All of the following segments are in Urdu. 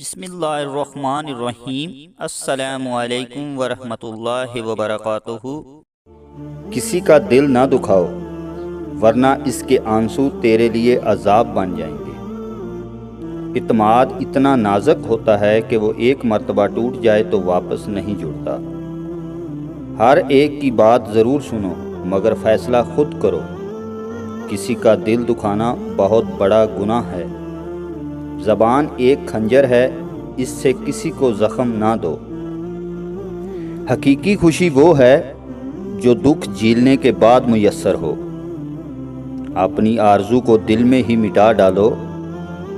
بسم اللہ الرحمن الرحیم۔ السلام علیکم ورحمۃ اللہ وبرکاتہ۔ کسی کا دل نہ دکھاؤ ورنہ اس کے آنسو تیرے لیے عذاب بن جائیں گے۔ اعتماد اتنا نازک ہوتا ہے کہ وہ ایک مرتبہ ٹوٹ جائے تو واپس نہیں جڑتا۔ ہر ایک کی بات ضرور سنو مگر فیصلہ خود کرو۔ کسی کا دل دکھانا بہت بڑا گناہ ہے۔ زبان ایک خنجر ہے، اس سے کسی کو زخم نہ دو۔ حقیقی خوشی وہ ہے جو دکھ جھیلنے کے بعد میسر ہو۔ اپنی آرزو کو دل میں ہی مٹا ڈالو،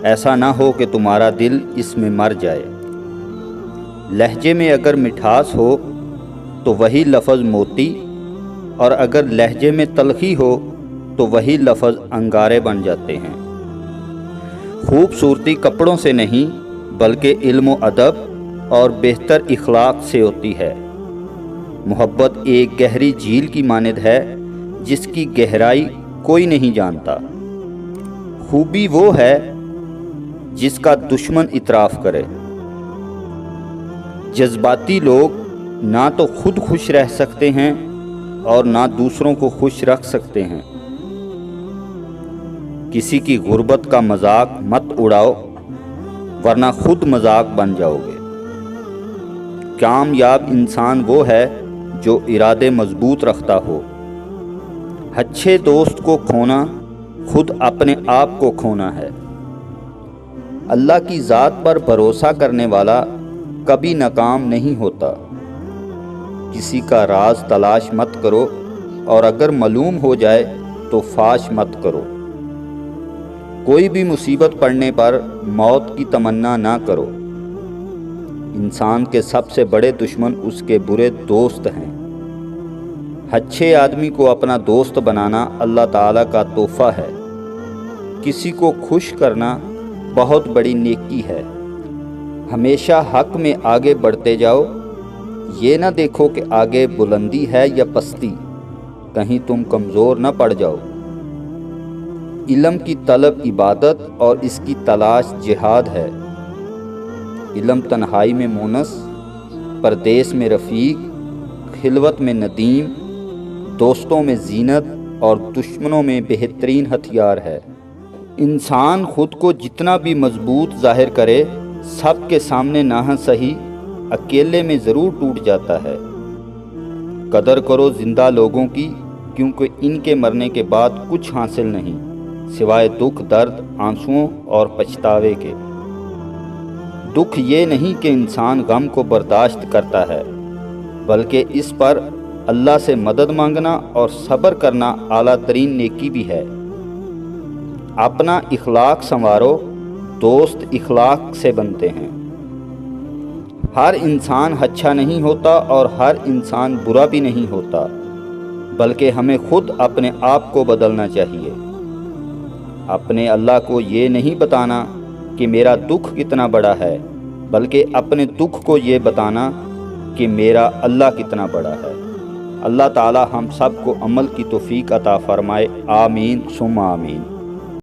ایسا نہ ہو کہ تمہارا دل اس میں مر جائے۔ لہجے میں اگر مٹھاس ہو تو وہی لفظ موتی، اور اگر لہجے میں تلخی ہو تو وہی لفظ انگارے بن جاتے ہیں۔ خوبصورتی کپڑوں سے نہیں بلکہ علم و ادب اور بہتر اخلاق سے ہوتی ہے۔ محبت ایک گہری جھیل کی مانند ہے جس کی گہرائی کوئی نہیں جانتا۔ خوبی وہ ہے جس کا دشمن اعتراف کرے۔ جذباتی لوگ نہ تو خود خوش رہ سکتے ہیں اور نہ دوسروں کو خوش رکھ سکتے ہیں۔ کسی کی غربت کا مذاق مت اڑاؤ ورنہ خود مذاق بن جاؤ گے۔ کامیاب انسان وہ ہے جو ارادے مضبوط رکھتا ہو۔ اچھے دوست کو کھونا خود اپنے آپ کو کھونا ہے۔ اللہ کی ذات پر بھروسہ کرنے والا کبھی ناکام نہیں ہوتا۔ کسی کا راز تلاش مت کرو اور اگر معلوم ہو جائے تو فاش مت کرو۔ کوئی بھی مصیبت پڑنے پر موت کی تمنا نہ کرو۔ انسان کے سب سے بڑے دشمن اس کے برے دوست ہیں۔ اچھے آدمی کو اپنا دوست بنانا اللہ تعالیٰ کا تحفہ ہے۔ کسی کو خوش کرنا بہت بڑی نیکی ہے۔ ہمیشہ حق میں آگے بڑھتے جاؤ، یہ نہ دیکھو کہ آگے بلندی ہے یا پستی، کہیں تم کمزور نہ پڑ جاؤ۔ علم کی طلب عبادت اور اس کی تلاش جہاد ہے۔ علم تنہائی میں مونس، پردیس میں رفیق، خلوت میں ندیم، دوستوں میں زینت اور دشمنوں میں بہترین ہتھیار ہے۔ انسان خود کو جتنا بھی مضبوط ظاہر کرے، سب کے سامنے نہ صحیح اکیلے میں ضرور ٹوٹ جاتا ہے۔ قدر کرو زندہ لوگوں کی، کیونکہ ان کے مرنے کے بعد کچھ حاصل نہیں سوائے دکھ، درد، آنسوؤں اور پچھتاوے کے۔ دکھ یہ نہیں کہ انسان غم کو برداشت کرتا ہے، بلکہ اس پر اللہ سے مدد مانگنا اور صبر کرنا اعلیٰ ترین نیکی بھی ہے۔ اپنا اخلاق سنوارو، دوست اخلاق سے بنتے ہیں۔ ہر انسان اچھا نہیں ہوتا اور ہر انسان برا بھی نہیں ہوتا، بلکہ ہمیں خود اپنے آپ کو بدلنا چاہیے۔ اپنے اللہ کو یہ نہیں بتانا کہ میرا دکھ کتنا بڑا ہے، بلکہ اپنے دکھ کو یہ بتانا کہ میرا اللہ کتنا بڑا ہے۔ اللہ تعالی ہم سب کو عمل کی توفیق عطا فرمائے، آمین ثم آمین۔